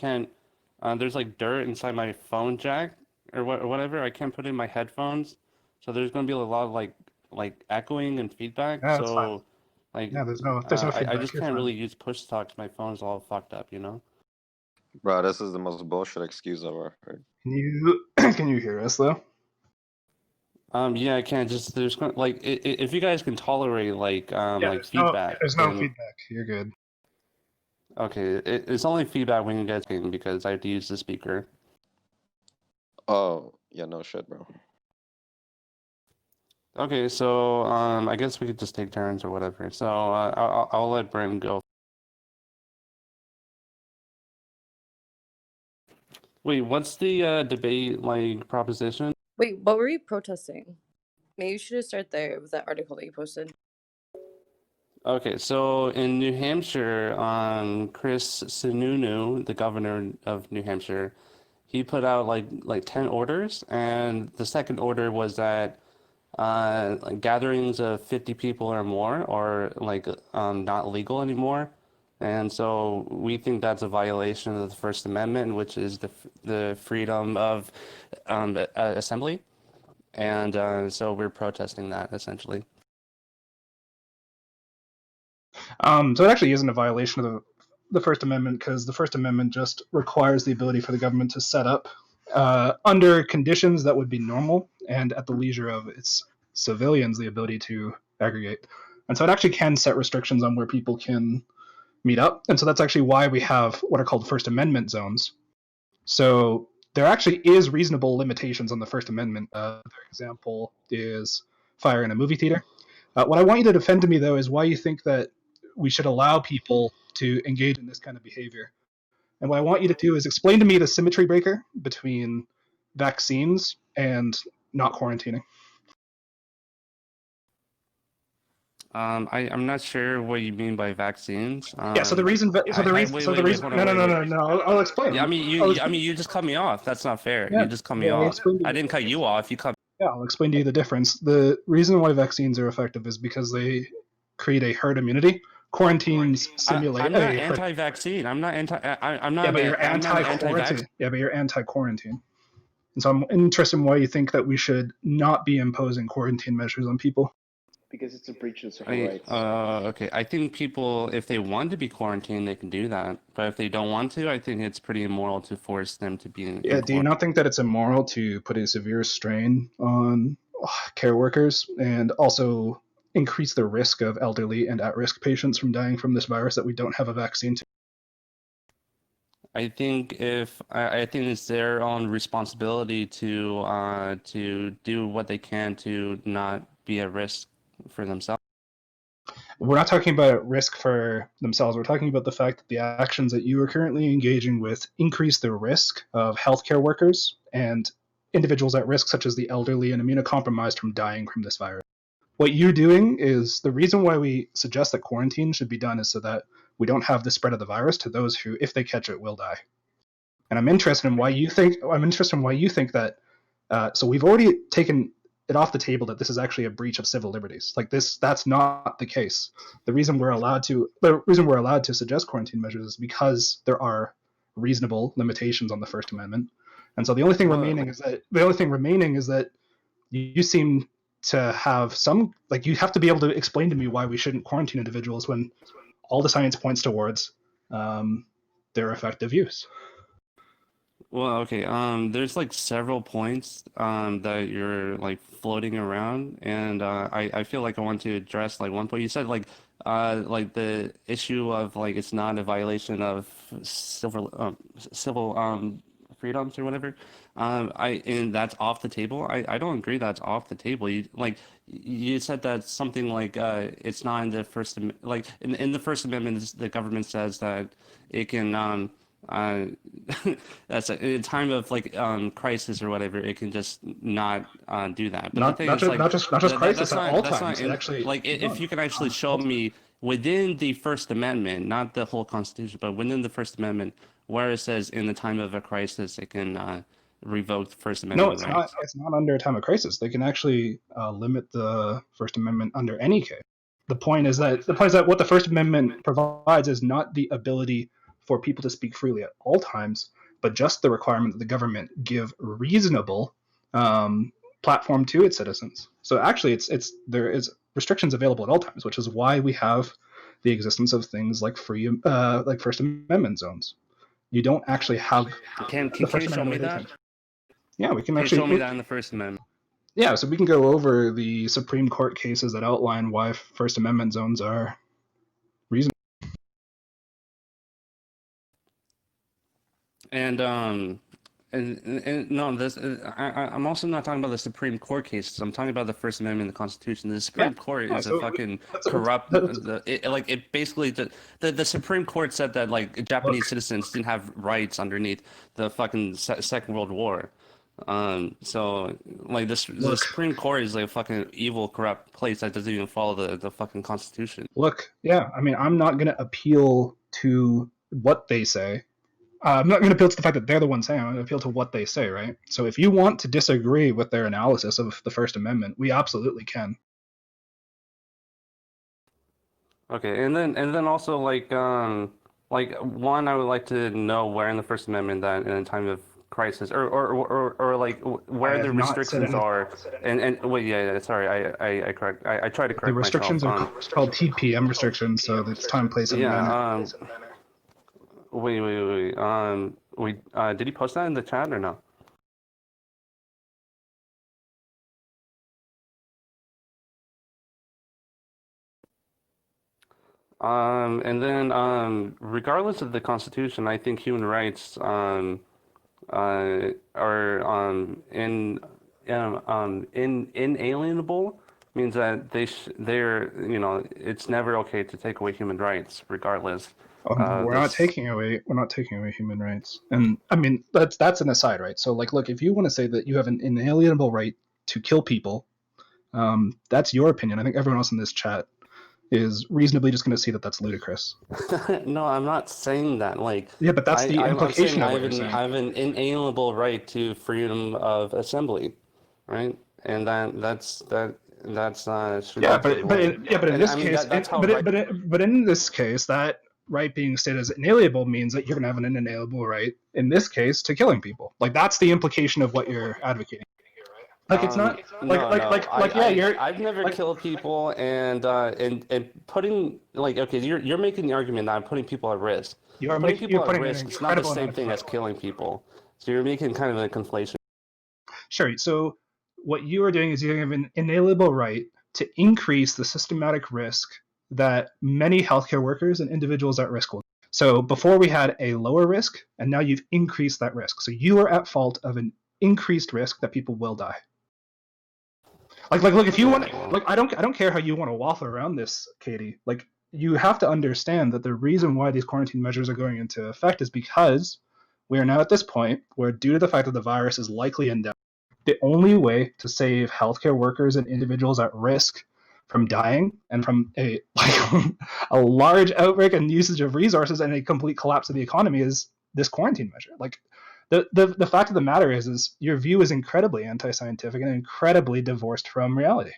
can't. There's like dirt inside my phone jack or whatever. I can't put in my headphones, so there's gonna be a lot of like echoing and feedback. Yeah, that's fine. So like Yeah, there's no I feedback. just You're can't fine. really use push to talk 'cause my phone's all fucked up, you know? Bro, this is the most bullshit excuse ever heard. Can you can you hear us though? Yeah, I can't just like if you guys can tolerate Yeah, like feedback, there's no then feedback. You're good. okay. It's only feedback when you guys can because I have to use the speaker. Oh, yeah, no shit, bro. Okay, so I guess we could just take turns or whatever. So I'll let Bryn go. Wait, what's the debate like proposition? Wait, what were you protesting? Maybe you should have started there with that article that you posted. Okay, so in New Hampshire, Chris Sununu, the governor of New Hampshire, he put out like 10 orders, and the second order was that like gatherings of 50 people or more are like not legal anymore. And so we think that's a violation of the First Amendment, which is the freedom of assembly. And so we're protesting that essentially. So it actually isn't a violation of the First Amendment because the First Amendment just requires the ability for the government to set up under conditions that would be normal and at the leisure of its civilians the ability to aggregate. And so it actually can set restrictions on where people can meet up. And so that's actually why we have what are called First Amendment zones. So there actually is reasonable limitations on the First Amendment. For example, is fire in a movie theater. What I want you to defend to me, though, is why you think that we should allow people to engage in this kind of behavior. And what I want you to do is explain to me the symmetry breaker between vaccines and not quarantining. I'm not sure what you mean by vaccines. Yeah. So the reason. Wait, No. I'll explain. Yeah, I mean you just cut me off. That's not fair. Yeah, You just cut me I'll off. explain to I you. didn't cut you off. You cut. Yeah, I'll explain to you the difference. The reason why vaccines are effective is because they create a herd immunity. Quarantines simulate. I'm not anti-vaccine. I'm not anti. I'm not. Yeah, but you're anti-quarantine. Yeah, but you're anti-quarantine. And so I'm interested in why you think that we should not be imposing quarantine measures on people. Because it's a breach of civil rights. Okay. I think people, if they want to be quarantined, they can do that. But if they don't want to, I think it's pretty immoral to force them to be in Yeah, do you not think that it's immoral to put a severe strain on care workers and also increase the risk of elderly and at-risk patients from dying from this virus that we don't have a vaccine to? I think I think it's their own responsibility to do what they can to not be at risk for themselves. We're not talking about risk for themselves. We're talking about the fact that the actions that you are currently engaging with increase the risk of healthcare workers and individuals at risk, such as the elderly and immunocompromised, from dying from this virus. What you're doing is the reason why we suggest that quarantine should be done is so that we don't have the spread of the virus to those who, if they catch it, will die. And I'm interested in why you think that. So we've already taken it off the table that this is actually a breach of civil liberties. Like this, that's not the case. The reason we're allowed to suggest quarantine measures is because there are reasonable limitations on the First Amendment. And so the only thing remaining is that you seem to have some, like, you have to be able to explain to me why we shouldn't quarantine individuals when all the science points towards their effective use. Well, okay. There's like several points that you're like floating around, and I feel like I want to address like one point. You said like the issue of like it's not a violation of civil freedoms or whatever. And that's off the table. I don't agree that's off the table. You said that something like it's not in the like in the First Amendment the government says that it can that's in time of like crisis or whatever, it can just not do that. But not just crisis at all times. Actually, like if you can actually show me within the First Amendment, not the whole Constitution, but within the First Amendment, where it says in the time of a crisis it can revoke the First Amendment. No, it's not. It's not under a time of crisis. They can actually limit the First Amendment under any case. The point is that what the First Amendment provides is not the ability for people to speak freely at all times, but just the requirement that the government give reasonable platform to its citizens. So actually, there is restrictions available at all times, which is why we have the existence of things like like First Amendment zones. You don't actually have Can the First you show me Amendment that? limitations. Yeah, we can Can you show me actually. that in the First Amendment? Yeah, so we can go over the Supreme Court cases that outline why First Amendment zones are reasonable. And no, this I'm also not talking about the Supreme Court cases. I'm talking about the First Amendment and the Constitution. The Supreme Court is a fucking corrupt. It basically the Supreme Court said that like Japanese citizens didn't have rights underneath the fucking Second World War. So like the Supreme Court is like a fucking evil, corrupt place that doesn't even follow the fucking Constitution. Look, yeah, I mean, I'm not going to appeal to what they say. I'm not going to appeal to the fact that they're the ones saying it. I'm going to appeal to what they say, right? So if you want to disagree with their analysis of the First Amendment, we absolutely can. Okay, and then also like one, I would like to know where in the First Amendment that in a time of crisis or like where the restrictions are and wait, yeah, sorry, I try to correct The restrictions myself. are called TPM restrictions, so it's time, place, and manner. Wait. Did he post that in the chat or no? And then regardless of the Constitution, I think human rights are inalienable. Means that they're it's never okay to take away human rights regardless. We're not taking away human rights, and I mean that's an aside, right? So like, look, if you want to say that you have an inalienable right to kill people, that's your opinion. I think everyone else in this chat is reasonably just going to see that that's ludicrous. No, I'm not saying that. Like, yeah, but that's the implication of what you're saying. I have an inalienable right to freedom of assembly, right? And that's yeah, but in this case, but in this case, that right being stated as inalienable means that you're going to have an inalienable right in this case to killing people. Like that's the implication of what you're advocating. Like it's not I've never killed people and putting like okay, you're making the argument that I'm putting people at risk. Putting people at risk. It's not the same thing as killing people. So you're making kind of a conflation. Sure. So what you are doing is you have an inalienable right to increase the systematic risk that many healthcare workers and individuals at risk will. So before we had a lower risk, and now you've increased that risk. So you are at fault of an increased risk that people will die. Like look, if you want, like I don't care how you want to waffle around this, Katie. Like you have to understand that the reason why these quarantine measures are going into effect is because we are now at this point where, due to the fact that the virus is likely endemic, the only way to save healthcare workers and individuals at risk from dying and from a large outbreak and usage of resources and a complete collapse of the economy is this quarantine measure. Like the fact of the matter is your view is incredibly anti-scientific and incredibly divorced from reality.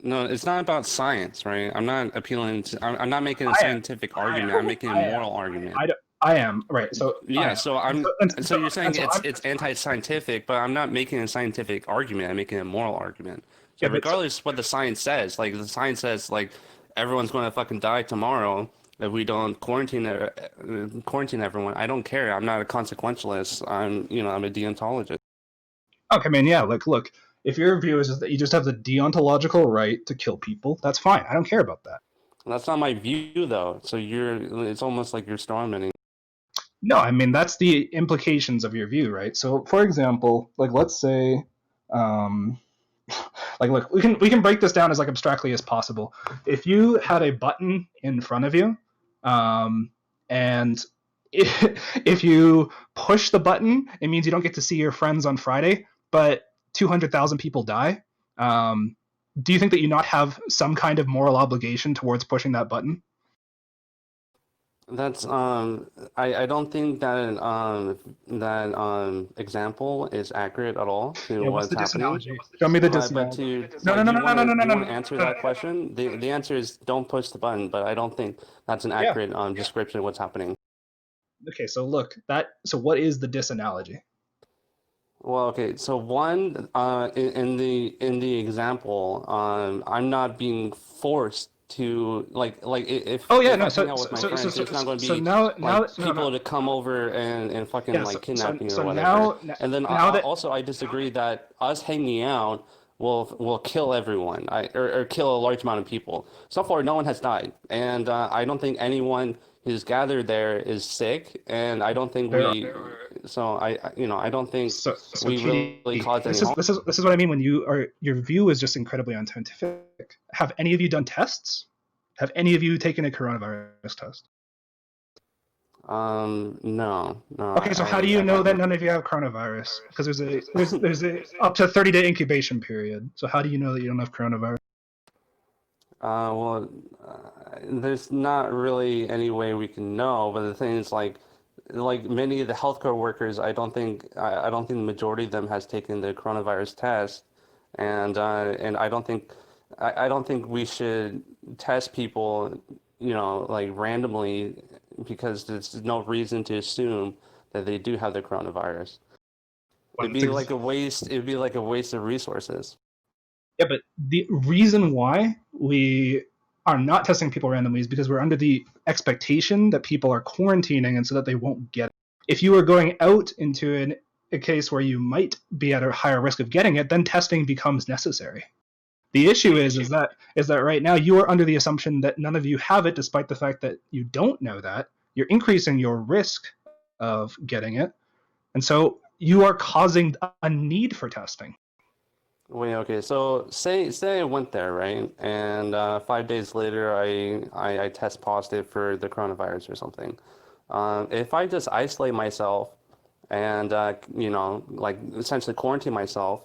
No, it's not about science, right? I'm not appealing to. I'm not making a scientific argument. I'm making a moral argument. I am right. So yeah. So you're saying it's anti-scientific, but I'm not making a scientific argument. I'm making a moral argument. So yeah, regardless of what the science says, like the science says, like everyone's going to fucking die tomorrow if we don't quarantine everyone. I don't care. I'm not a consequentialist. I'm a deontologist. Okay, man. Yeah. Look. If your view is that you just have the deontological right to kill people, that's fine. I don't care about that. That's not my view, though. So it's almost like you're strawmanning. No, I mean that's the implications of your view, right? So, for example, like let's say, look, we can break this down as like abstractly as possible. If you had a button in front of you, and if you push the button, it means you don't get to see your friends on Friday, but 200,000 people die. Do you think that you not have some kind of moral obligation towards pushing that button? That's I don't think that example is accurate at all to what's happening. Show me the disanalogy. No. To answer that question, the answer is don't push the button, but I don't think that's an accurate description of what's happening. Okay, so look, so what is the disanalogy? Well, okay, so one, in the example, I'm not being forced to if Oh yeah, if no. I hang So out with so my so so friends, so, there's not going to so be now like no people no to come over and fucking yeah. like kidnap me or So whatever. And then now that also I disagree that us hanging out will kill everyone, or kill a large amount of people. So far, no one has died, and I don't think anyone who's gathered there is sick, and I don't think there are, we. So I don't think so we really TD, caused any harm. this is what I mean when your view is just incredibly unscientific. Have any of you done tests? Have any of you taken a coronavirus test? No, no, Okay, so how do you I know that haven't. none of you have coronavirus? Because there's a up to 30-day incubation period. So how do you know that you don't have coronavirus? Well, there's not really any way we can know, but the thing is, like many of the healthcare workers, I don't think the majority of them has taken the coronavirus test, and I don't think we should test people, like randomly, because there's no reason to assume that they do have the coronavirus. Well, it's It'd be like a waste of resources. Yeah, but the reason why we are not testing people randomly is because we're under the expectation that people are quarantining and so that they won't get it. If you are going out into a case where you might be at a higher risk of getting it, then testing becomes necessary. The issue is that right now you are under the assumption that none of you have it, despite the fact that you don't know that. You're increasing your risk of getting it, and so you are causing a need for testing. Wait, okay. So say I went there, right? And 5 days later, I test positive for the coronavirus or something. If I just isolate myself and like essentially quarantine myself,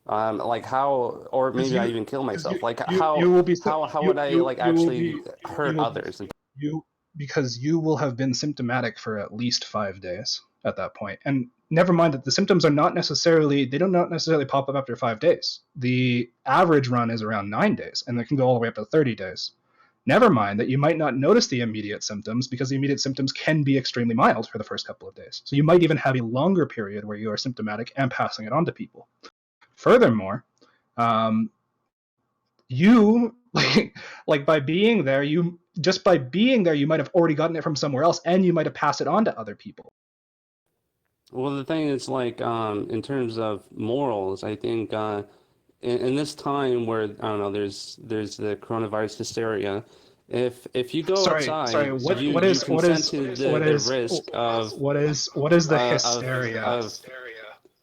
like how, or Because maybe I even kill because myself. Like you will be how would I like you will actually be hurt you will be others? you because you will have been symptomatic for at least 5 days at that point. And never mind that the symptoms are they do not necessarily pop up after 5 days. The average run is around 9 days, and they can go all the way up to 30 days. Never mind that you might not notice the immediate symptoms because the immediate symptoms can be extremely mild for the first couple of days. So you might even have a longer period where you are symptomatic and passing it on to people. Furthermore, um, you like by being there, you might have already gotten it from somewhere else, and you might have passed it on to other people. Well, the thing is, like, in terms of morals, I think in this time where I don't know, there's the coronavirus hysteria. If you go Sorry. outside, you consent to the risk What is the hysteria? of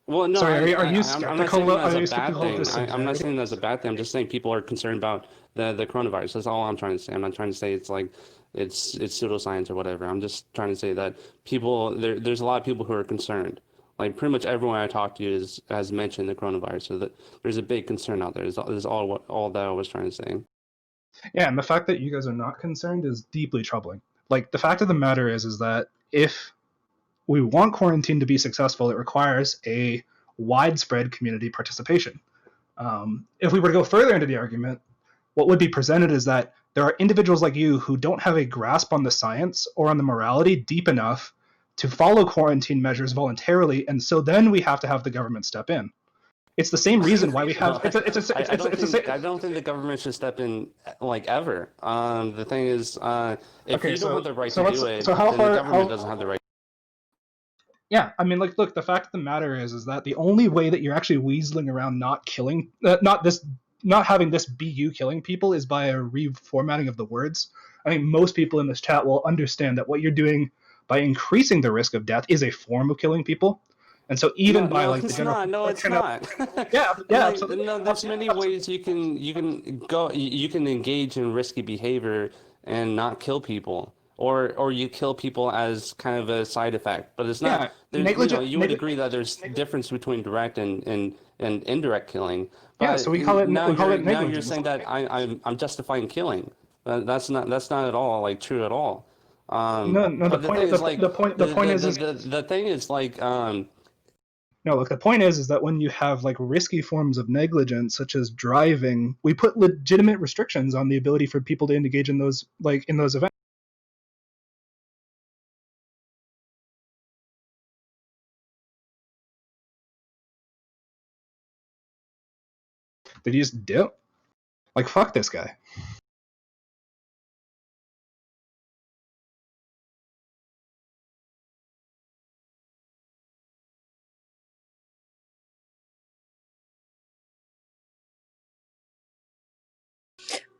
well, no, Sorry, are you I'm not saying skeptical? that as Are a you bad skeptical of the thing. I'm not severity? saying that as a bad thing. I'm just saying people are concerned about the coronavirus. That's all I'm trying to say. I'm not trying to say it's like it's pseudoscience or whatever. I'm just trying to say that there's a lot of people who are concerned. Like pretty much everyone I talk to has mentioned the coronavirus, so that there's a big concern out there. Is all that I was trying to say. Yeah, and the fact that you guys are not concerned is deeply troubling. Like the fact of the matter is that if we want quarantine to be successful, it requires a widespread community participation. If we were to go further into the argument, what would be presented is that there are individuals like you who don't have a grasp on the science or on the morality deep enough to follow quarantine measures voluntarily, and so then we have to have the government step in. It's the same reason why we have. No, I don't think the government should step in like ever. The thing is, if Okay, you don't have the right so to let's do it, so how then the far government how doesn't have the right. yeah, I mean, like, look, the fact of the matter is that the only way that you're actually weaseling around not killing, not having this be you killing people is by a reformatting of the words. I think most people in this chat will understand that what you're doing by increasing the risk of death is a form of killing people, and so No, even by no, like the it's general not. No, it's proportion of not. yeah, Like, absolutely, no, there's many ways you can engage in risky behavior and not kill people, or you kill people as kind of a side effect. But it's not. yeah, There's, you would agree that there's difference between direct and indirect killing. yeah. So But we call it now you're negligence. saying that I'm justifying killing. That's not at all like true at all. No. The But the thing point is like the point is the thing is like no, look, the point is that when you have like risky forms of negligence, such as driving, we put legitimate restrictions on the ability for people to engage in those events. Did he just dip? Like, fuck this guy.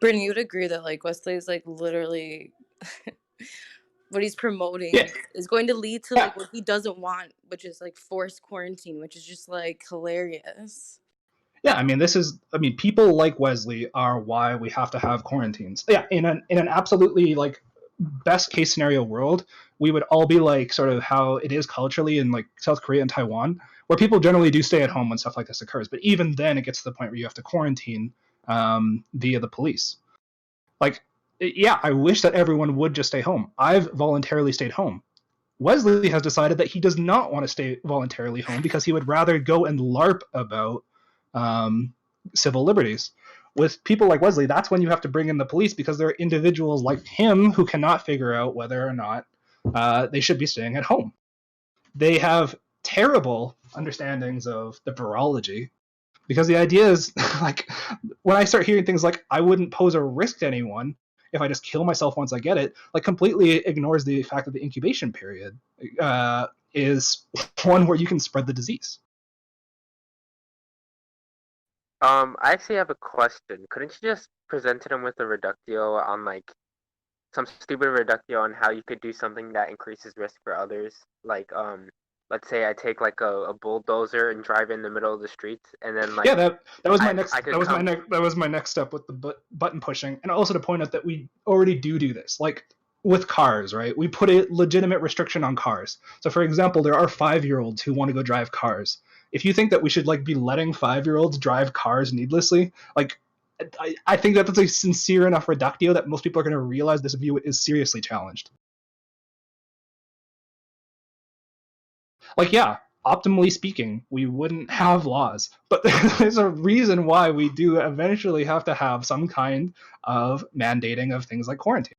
Bryn, you would agree that like Wesley is like literally what he's promoting Yeah. is going to lead to Yeah. like what he doesn't want, which is like forced quarantine, which is just like hilarious. Yeah, I mean, people like Wesley are why we have to have quarantines. Yeah, in an absolutely like best case scenario world, we would all be like sort of how it is culturally in like South Korea and Taiwan, where people generally do stay at home when stuff like this occurs. But even then, it gets to the point where you have to quarantine via the police. Like, yeah, I wish that everyone would just stay home. I've voluntarily stayed home. Wesley has decided that he does not want to stay voluntarily home because he would rather go and LARP about civil liberties. With people like Wesley, that's when you have to bring in the police because there are individuals like him who cannot figure out whether or not they should be staying at home. They have terrible understandings of the virology because the idea is like when I start hearing things like I wouldn't pose a risk to anyone if I just kill myself once I get it, like completely ignores the fact that the incubation period is one where you can spread the disease. I actually have a question. Couldn't you just presented him with a reductio on like some stupid reductio on how you could do something that increases risk for others? Like let's say I take like a bulldozer and drive in the middle of the streets, and then like Yeah, that was my I- next I could that was my come- next that was my next step with the button pushing, and also to point out that we already do this. Like with cars, right? We put a legitimate restriction on cars. So, for example, there are 5-year-olds who want to go drive cars. If you think that we should like be letting 5-year-olds drive cars needlessly, like I think that that's a sincere enough reductio that most people are going to realize this view is seriously challenged. Like, yeah, optimally speaking, we wouldn't have laws, but there's a reason why we do eventually have to have some kind of mandating of things like quarantine.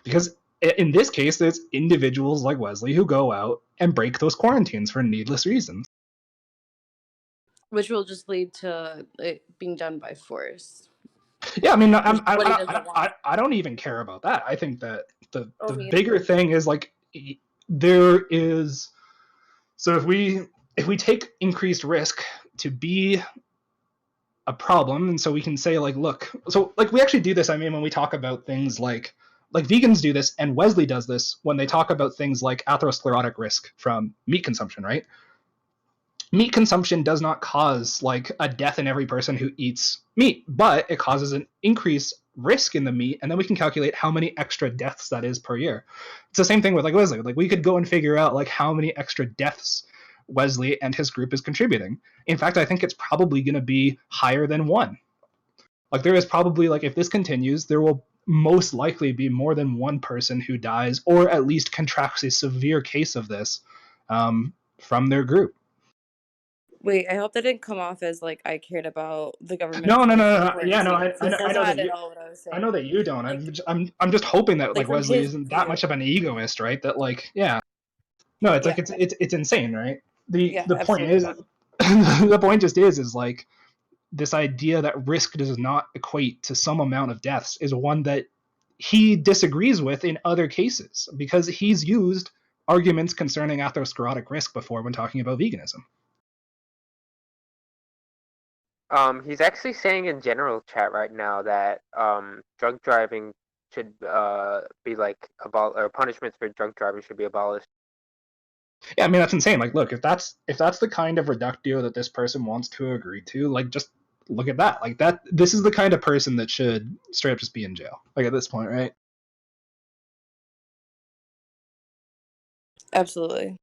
Because in this case, there's individuals like Wesley who go out and break those quarantines for needless reasons. Which will just lead to it being done by force. Yeah, I mean, I don't even care about that. I think that the bigger thing is like there is. So if we take increased risk to be a problem, and so we can say like, look, so like we actually do this. I mean, when we talk about things like vegans do this, and Wesley does this when they talk about things like atherosclerotic risk from meat consumption, right? Meat consumption does not cause like a death in every person who eats meat, but it causes an increased risk in the meat, and then we can calculate how many extra deaths that is per year. It's the same thing with like Wesley. Like we could go and figure out like how many extra deaths Wesley and his group is contributing. In fact, I think it's probably going to be higher than 1. Like there is probably like if this continues, there will most likely be more than 1 person who dies or at least contracts a severe case of this from their group. Wait, I hope that didn't come off as like I cared about the government. No. Yeah, no, I know that you. What I was saying. I know that you don't. Like, I'm just hoping that like from Wesley his isn't that view. much of an egoist, right? That like yeah. No, it's like it's insane, right? The point is the point just is like this idea that risk does not equate to some amount of deaths is one that he disagrees with in other cases because he's used arguments concerning atherosclerotic risk before when talking about veganism. He's actually saying in general chat right now that drunk driving should be like or punishments for drunk driving should be abolished. Yeah, I mean that's insane. Like, look, if that's the kind of reductio that this person wants to agree to, like, just look at that. Like that, this is the kind of person that should straight up just be in jail. Like at this point, right? Absolutely.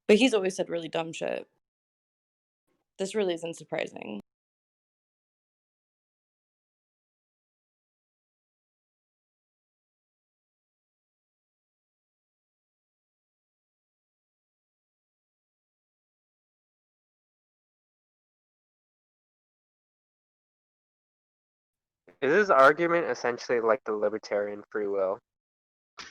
But he's always said really dumb shit. This really isn't surprising. Is this argument essentially like the libertarian free will?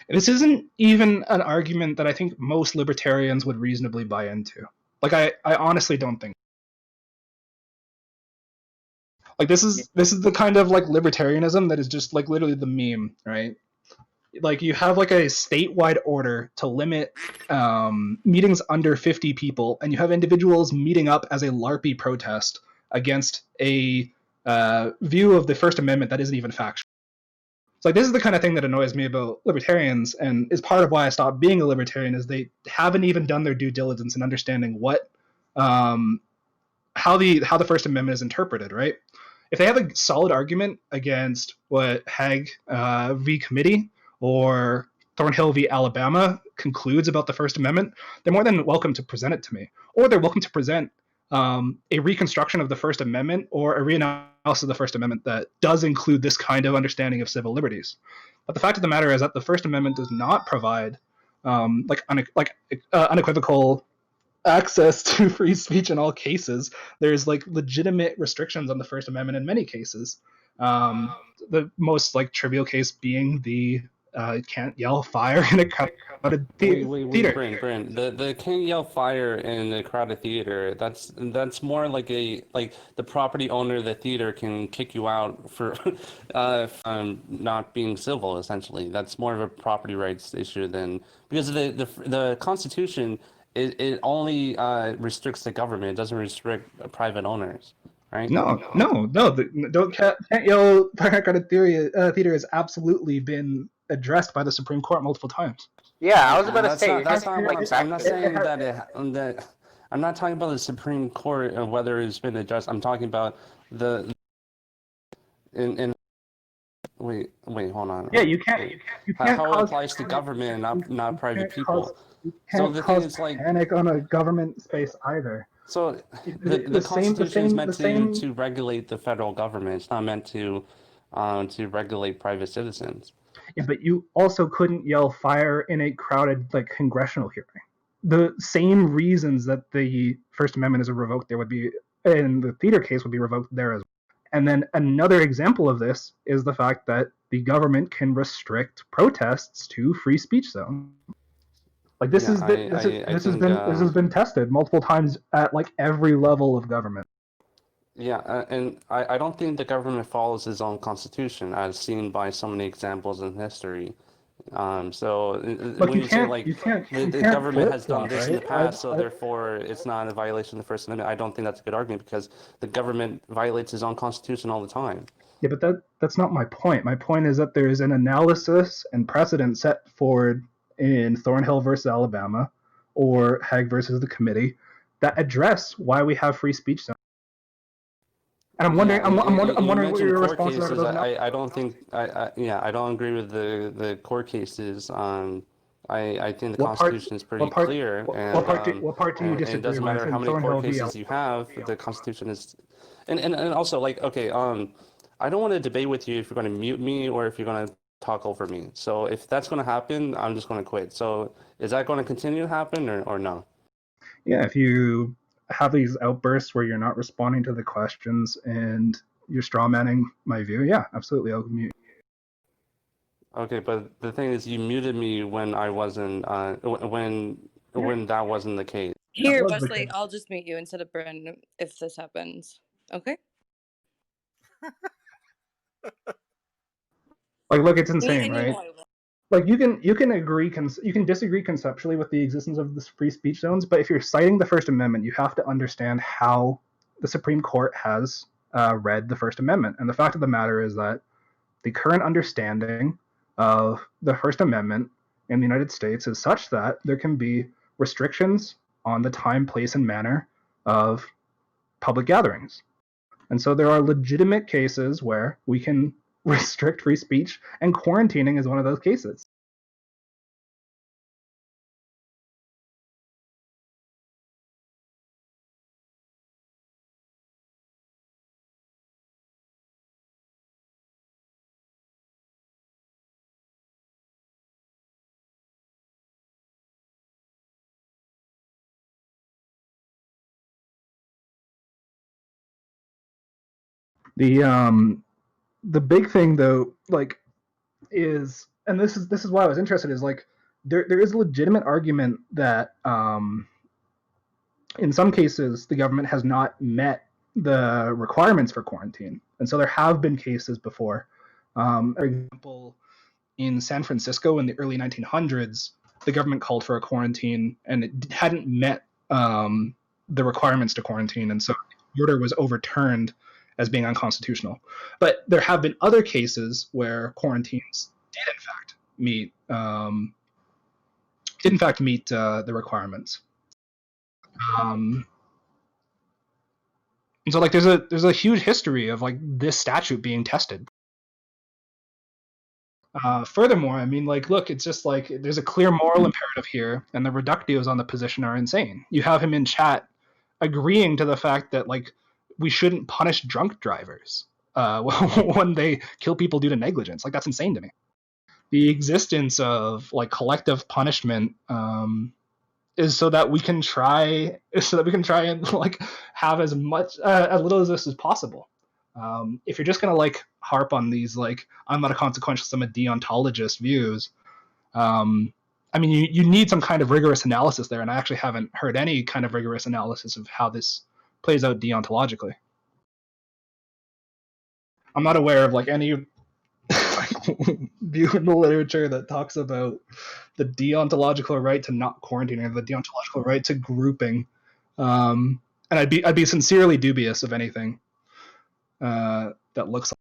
This isn't even an argument that I think most libertarians would reasonably buy into. Like I honestly don't think. Like this is the kind of like libertarianism that is just like literally the meme, right? Like you have like a statewide order to limit meetings under 50 people, and you have individuals meeting up as a LARPy protest against a view of the First Amendment that isn't even factual. So like this is the kind of thing that annoys me about libertarians, and is part of why I stopped being a libertarian. Is they haven't even done their due diligence in understanding what how the First Amendment is interpreted, right? If they have a solid argument against what Hague v. Committee or Thornhill v. Alabama concludes about the First Amendment, they're more than welcome to present it to me. Or they're welcome to present a reconstruction of the First Amendment or a reanalysis of the First Amendment that does include this kind of understanding of civil liberties. But the fact of the matter is that the First Amendment does not provide unequivocal access to free speech in all cases. There's like legitimate restrictions on the First Amendment in many cases. The most like trivial case being the can't yell fire in a crowded theater. Bryn. The can't yell fire in a crowded theater. That's more like the property owner of the theater can kick you out for not being civil. Essentially, that's more of a property rights issue than because the Constitution. It only restricts the government. It doesn't restrict private owners, right? No. Can't yell fire in a theater has absolutely been addressed by the Supreme Court multiple times. Yeah, I was about to say. That's not what I'm not saying that I'm not talking about the Supreme Court and whether it's been addressed. I'm talking about wait, hold on. Yeah, you can't how it applies to government, not private people. So the thing is like panic on a government space either. So the Constitution is meant to regulate the federal government. It's not meant to regulate private citizens. Yeah, but you also couldn't yell fire in a crowded like congressional hearing. The same reasons that the First Amendment is revoked there would be in the theater case would be revoked there as well. And then another example of this is the fact that the government can restrict protests to free speech zones. Like this has been tested multiple times at like every level of government. Yeah, and I don't think the government follows its own constitution, as seen by so many examples in history. So when you say like the government has done this in the past, so therefore it's not a violation of the First Amendment, I don't think that's a good argument because the government violates its own constitution all the time. Yeah, but that's not my point. My point is that there is an analysis and precedent set forward in Thornhill versus Alabama or Hague versus the committee that address why we have free speech zones. And I'm wondering, I'm wondering what your response is to those. I don't think, I don't agree with the court cases. I think the Constitution is pretty clear. What part do you disagree with? It doesn't matter how many court cases you have. The Constitution is, and also like okay, I don't want to debate with you if you're going to mute me or if you're going to talk over me. So if that's going to happen, I'm just going to quit. So is that going to continue to happen or no? Yeah, if you have these outbursts where you're not responding to the questions and you're strawmanning my view, yeah, absolutely, I'll mute you. Okay, but the thing is, you muted me when I wasn't, when that wasn't the case. Here, Wesley, I'll just mute you instead of Bryn if this happens. Okay? Like, look, it's insane, right? Like you can agree, you can disagree conceptually with the existence of the free speech zones, but if you're citing the First Amendment, you have to understand how the Supreme Court has read the First Amendment. And the fact of the matter is that the current understanding of the First Amendment in the United States is such that there can be restrictions on the time, place, and manner of public gatherings. And so there are legitimate cases where we can restrict free speech, and quarantining is one of those cases. The big thing though, like, is, and this is why I was interested, is like there is a legitimate argument that in some cases the government has not met the requirements for quarantine. And so there have been cases before. For example, in San Francisco in the early 1900s, the government called for a quarantine, and it hadn't met the requirements to quarantine, and so the order was overturned as being unconstitutional. But there have been other cases where quarantines did in fact meet the requirements. And so like there's a huge history of like this statute being tested. Furthermore, I mean, like, look, it's just like there's a clear moral imperative here, and the reductios on the position are insane. You have him in chat agreeing to the fact that like we shouldn't punish drunk drivers when they kill people due to negligence. Like that's insane to me. The existence of like collective punishment is so that we can try and like have as much as little of this as possible. If you're just gonna like harp on these like I'm not a consequentialist, I'm a deontologist views, I mean you need some kind of rigorous analysis there, and I actually haven't heard any kind of rigorous analysis of how this plays out deontologically. I'm not aware of like any view in the literature that talks about the deontological right to not quarantining or the deontological right to grouping, and I'd be sincerely dubious of anything that looks like.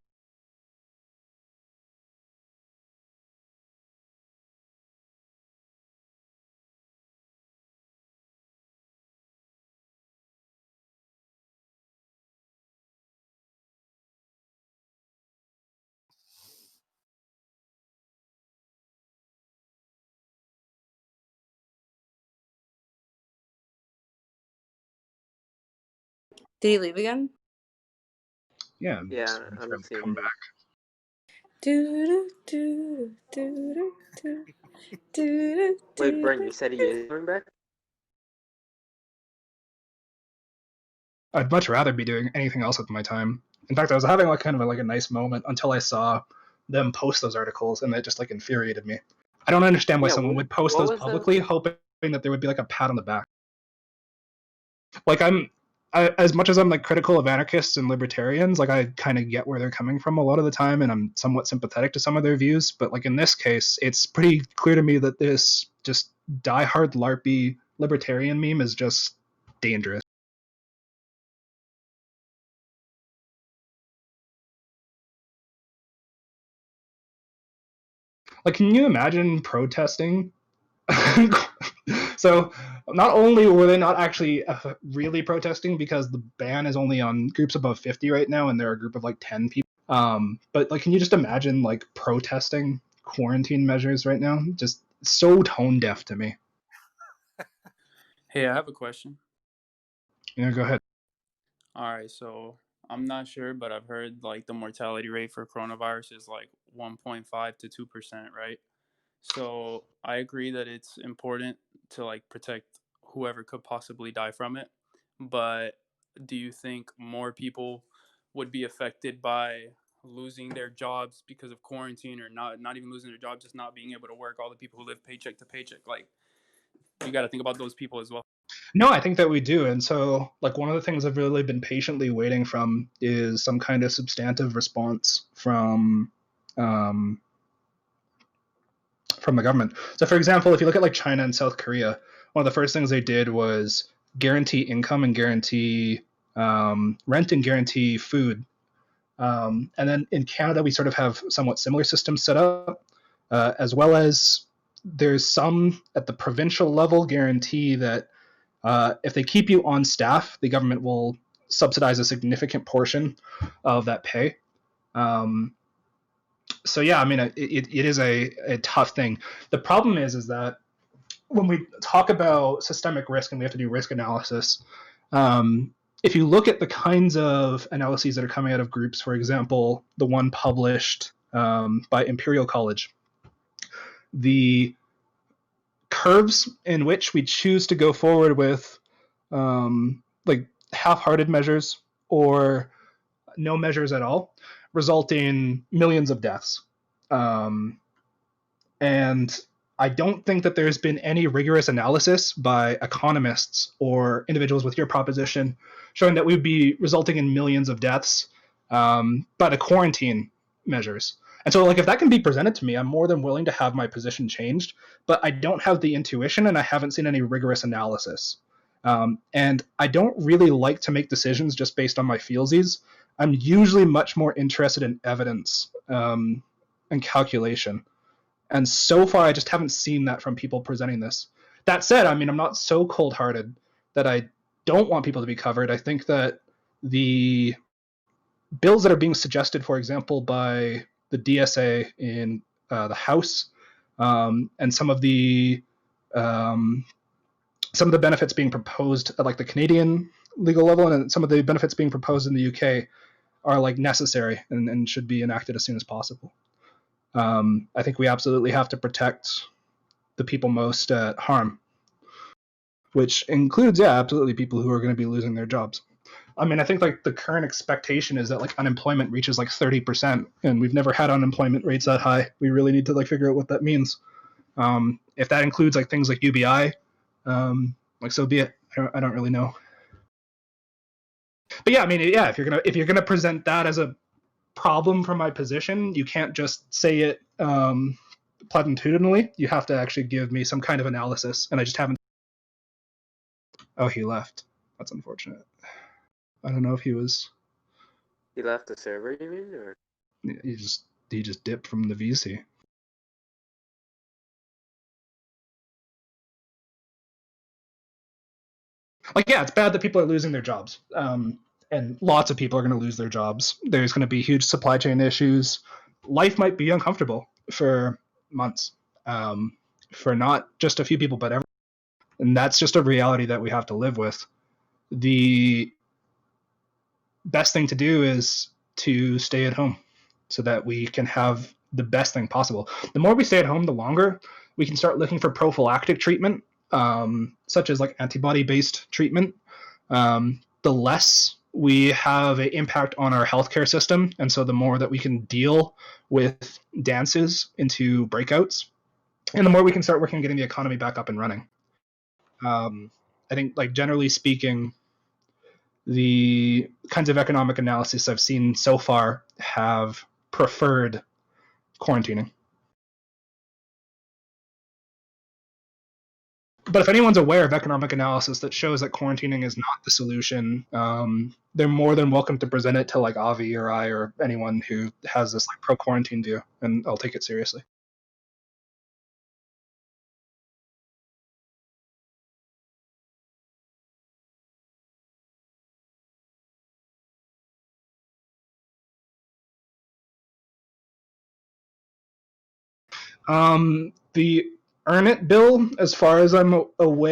Did he leave again? Yeah, Yeah, I'm seeing come it. back. Wait, Bryn, you said he is coming back? I'd much rather be doing anything else with my time. In fact, I was having like kind of like a nice moment until I saw them post those articles, and that just like infuriated me. I don't understand why someone would post those publicly, hoping that there would be like a pat on the back. Like as much as I'm like critical of anarchists and libertarians, like I kind of get where they're coming from a lot of the time, and I'm somewhat sympathetic to some of their views. But like in this case, it's pretty clear to me that this just diehard LARPy libertarian meme is just dangerous. Like, can you imagine protesting? So not only were they not actually really protesting because the ban is only on groups above 50 right now, and they're a group of like 10 people. But like, can you just imagine like protesting quarantine measures right now? Just so tone deaf to me. Hey, I have a question. Yeah, go ahead. All right, so I'm not sure, but I've heard like the mortality rate for coronavirus is like 1.5 to 2%, right? So I agree that it's important to like protect whoever could possibly die from it. But do you think more people would be affected by losing their jobs because of quarantine, or not even losing their jobs, just not being able to work? All the people who live paycheck to paycheck, like you got to think about those people as well. No, I think that we do. And so, like, one of the things I've really been patiently waiting from is some kind of substantive response from the government. So, for example, if you look at like China and South Korea, one of the first things they did was guarantee income and guarantee rent and guarantee food. And then in Canada, we sort of have somewhat similar systems set up, as well as there's some at the provincial level guarantee that if they keep you on staff, the government will subsidize a significant portion of that pay. So yeah, I mean, it is a tough thing. The problem is that when we talk about systemic risk and we have to do risk analysis, if you look at the kinds of analyses that are coming out of groups, for example, the one published by Imperial College, the curves in which we choose to go forward with like half-hearted measures or no measures at all result in millions of deaths. And I don't think that there's been any rigorous analysis by economists or individuals with your proposition showing that we'd be resulting in millions of deaths by the quarantine measures. And so, like, if that can be presented to me, I'm more than willing to have my position changed. But I don't have the intuition, and I haven't seen any rigorous analysis. And I don't really like to make decisions just based on my feelsies. I'm usually much more interested in evidence and calculation. And so far, I just haven't seen that from people presenting this. That said, I mean, I'm not so cold-hearted that I don't want people to be covered. I think that the bills that are being suggested, for example, by the DSA in the House, and some of the benefits being proposed at like the Canadian legal level, and some of the benefits being proposed in the UK are like necessary and should be enacted as soon as possible. I think we absolutely have to protect the people most at harm, which includes, yeah, absolutely people who are going to be losing their jobs. I mean, I think like the current expectation is that like unemployment reaches like 30%, and we've never had unemployment rates that high. We really need to like figure out what that means. If that includes like things like UBI, like so be it. I don't really know. But yeah, I mean, yeah, if you're gonna present that as a problem from my position, you can't just say it platitudinally. You have to actually give me some kind of analysis, and I just haven't. Oh, he left. That's unfortunate. I don't know if he was. He left the server, you mean, or? He just dipped from the VC. Like, yeah, it's bad that people are losing their jobs. And lots of people are going to lose their jobs. There's going to be huge supply chain issues. Life might be uncomfortable for months, for not just a few people, but everyone. And that's just a reality that we have to live with. The best thing to do is to stay at home so that we can have the best thing possible. The more we stay at home, the longer we can start looking for prophylactic treatment, such as like antibody-based treatment. The less we have an impact on our healthcare system, and so the more that we can deal with dances into breakouts, and the more we can start working on getting the economy back up and running. I think, like, generally speaking, the kinds of economic analysis I've seen so far have preferred quarantining. But if anyone's aware of economic analysis that shows that quarantining is not the solution, they're more than welcome to present it to like Avi or I or anyone who has this like pro-quarantine view, and I'll take it seriously. The Earn It bill, as far as I'm aware,